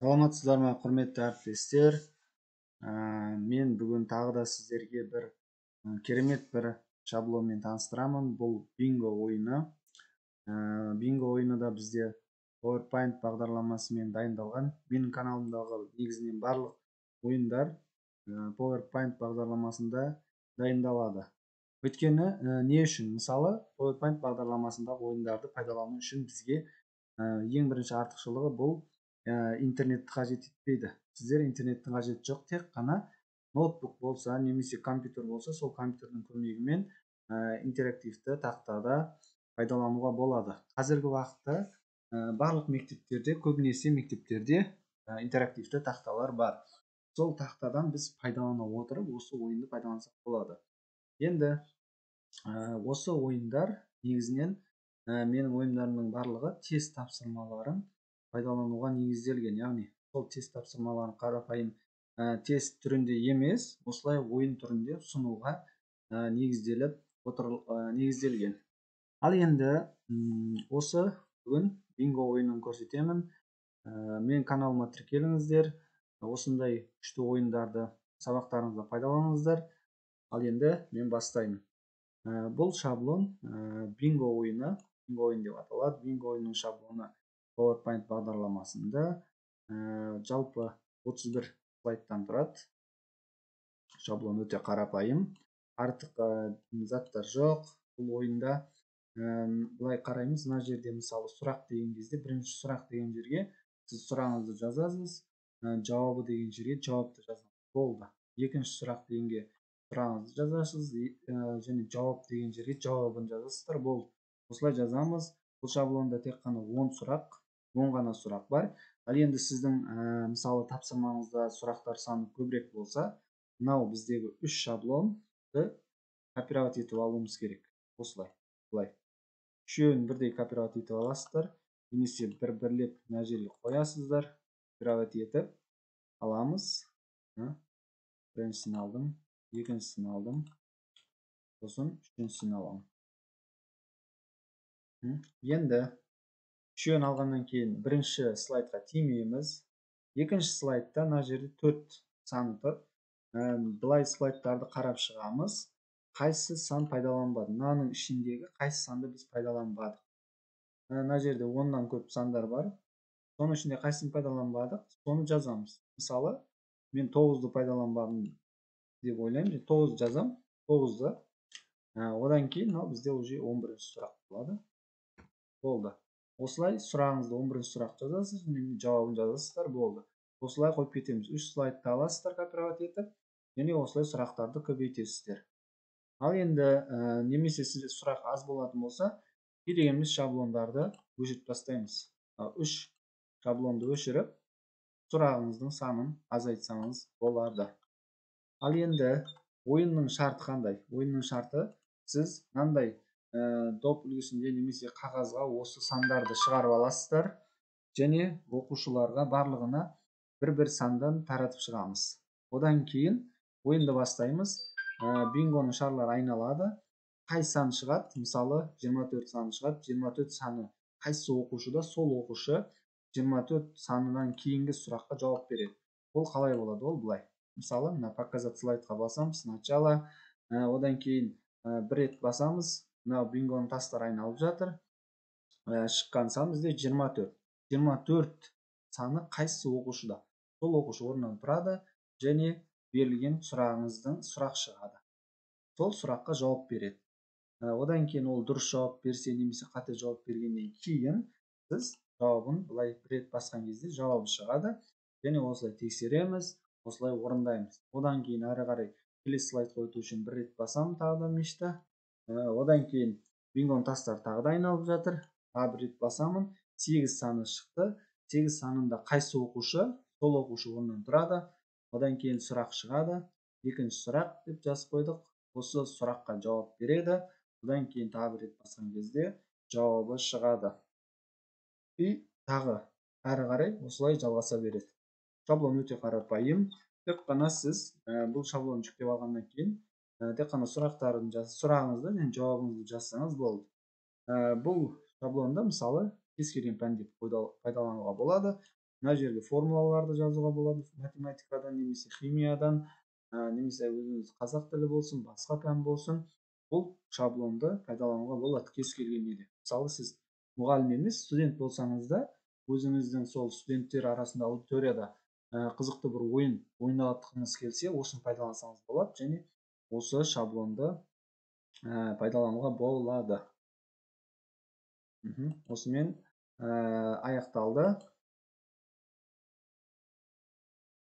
Саламатсыздар ма, құрметті әріптестер? Мен бүгін тағы да сіздерге бір керемет бір шаблонмен таныстырамын. Бұл бинго ойыны. Бинго ойыны да бізде PowerPoint бағдарламасымен дайындалған. Менің каналымдағы негізінен барлық ойындар PowerPoint бағдарламасында дайындалады. Өйткені не үшін? Мысалы, PowerPoint бағдарламасындағы ойындарды пайдалану үшін бізге ең бірінші артықшылығы бұл интернетті қажет етпейді. Сіздер интернеттің қажеті жоқ, тек қана ноутбук болса немесе компьютер болса, сол компьютердің көмегімен интерактивті тақтада пайдалануға болады. Қазіргі уақытта барлық мектептерде, көбінесе мектептерде интерактивті тақталар бар. Сол тақтадан біз пайдалана отырып, осы ойынды пайдалансақ болады. Енді осы ойындар негізінен менің ойындарымның барлығы тест тапсырмаларын пайдалануға негізделген, яғни сол тест тапсырмаларын қарапайым тест түрінде емес, осылай ойын түрінде ұсынуға негізделген. Ал енді осы бүгін бинго ойынын көрсетемін. Мен каналыма тіркеліңіздер, осындай күшті ойындарды сабақтарыңызда пайдаланыңыздар. Ал енді мен бастаймын. Бұл шаблон бинго ойыны, бинго ойын деп аталады. Бинго ойынның шаблоны PowerPoint бағдарламасында жалпы 31 слайдтан тұрады. Шаблон өте қарапайым, артық заттар жоқ. Бұл ойында былай қараймыз, мына жерде мысалы сұрақ деген кезде, бірінші сұрақ деген жерге сіз сұрағыңызды жазасыз, жауабы деген жерге жауапты жазасыз. Болды. Екінші сұрақ дегенге сұрағыңызды жазасыз, және жауап деген жерге жауабын жазасыздар. Болды. Осылай жазамыз. Бұл шаблонда тек қана 10 ғана сұрақ бар. Ал енді сіздің мысалы тапсырмаңызда сұрақтар саны көбірек болса, мынау біздегі 3 шаблонды копировать етіп алуымыз керек. Осылай. Бұлай. Үшеуін бірдей копировать етіп аласыздар, немесе бірлеп мына жерге қоясыздар. Копировать етіп аламыз. Біріншісін алдым, екіншісін алдым, сосын үшіншісін аламын. Енді үшеуін алғаннан кейін бірінші слайдқа тимейміз. Екінші слайдта мына жерде 4 саны тұр. Былай слайдтарды қарап шығамыз. Қайсы сан пайдаланбады? Мынаның ішіндегі қайсы санды біз пайдаланбадық? Мына жерде 10-нан көп сандар бар. Соның ішінде қайсысын пайдаланбадық? Соны жазамыз. Мысалы, мен 9-ды пайдаланбадым деп ойлаймын. 9 жазам. 9-ды. Одан кейін бізде уже 11-ші сұрақ болады. Болды. Осылай сұрағыңызды 11-ші сұрақ жазасыз, жауабын жазасыздар, болды. Осылай қойып кетеміз. 3 слайдты аласыздар копировать етіп, және осылай сұрақтарды көбейтесіздер. Ал енді немесе сізде сұрақ аз болатын болса, керек емес шаблондарды өшіріп тастаймыз. 3 шаблонды өшіріп, сұрағыңыздың санын азайтсаңыз болады. Ал енді ойынның шарты қандай? Ойынның шарты сіз мынандай доп үлгісінде немесе қағазға осы сандарды шығарып аласыздар, және оқушыларға барлығына бір сандан таратып шығамыз. Одан кейін ойынды бастаймыз. Бингоның шарлары айналады. Қай сан шығады? Мысалы 24 саны шығады. 24 саны қайсы оқушыда, сол оқушы 24 санынан кейінгі сұраққа жауап береді. Ол қалай болады? Ол былай. Мысалы, показать слайдқа басамыз сначала, одан кейін бір рет басамыз. Мынау бингоның тастары айналып жатыр. Шыққан сан бізде 24. 24 саны қайсы оқушыда? Сол оқушы орнынан тұрады, және берілген сұрағыңыздың сұрақ шығады. Сол сұраққа жауап береді. Одан кейін ол дұрыс жауап берсе, немесе қате жауап бергеннен кейін сіз жауабын былай бір рет басқан кезде жауабы шығады, және осылай тексереміз, осылай орындаймыз. Одан кейін әрі қарай келесі слайдқа өту үшін бір рет басамын тағы да мишті. Одан кейін бингоның тастары тағы да айналып жатыр. Бір рет басамын. 8 саны шықты. 8 санында қайсы оқушы? Сол оқушы орнынан тұрады. Одан кейін сұрақ шығады. Екінші сұрақ деп жазып қойдық. Осы сұраққа жауап береді. Одан кейін тағы бір рет басқан кезде жауабы шығады. И тағы әрі қарай осылай жалғаса береді. Шаблон өте қарапайым. Тек қана сіз бұл шаблон жүктеп алғаннан кейін тек қана сұрағыңызды және жауабыңызды жазсаңыз болды. Бұл шаблонда мысалы кез келген пәнде пайдалануға болады. мына жерге формулаларды жазуға болады математикадан немесе химиядан, немесе өзіңіз қазақ тілі болсын, басқа пән болсын, бұл шаблонды пайдалануға болады кез келген неде. Мысалы сіз мұғалім емес, студент болсаңыз да, өзіңіздің сол студенттер арасында аудиторияда қызықты бір ойын ойнатқыңыз келсе, осыны пайдалансаңыз болады, және осы шаблонды пайдалануға болады. Осымен аяқталды.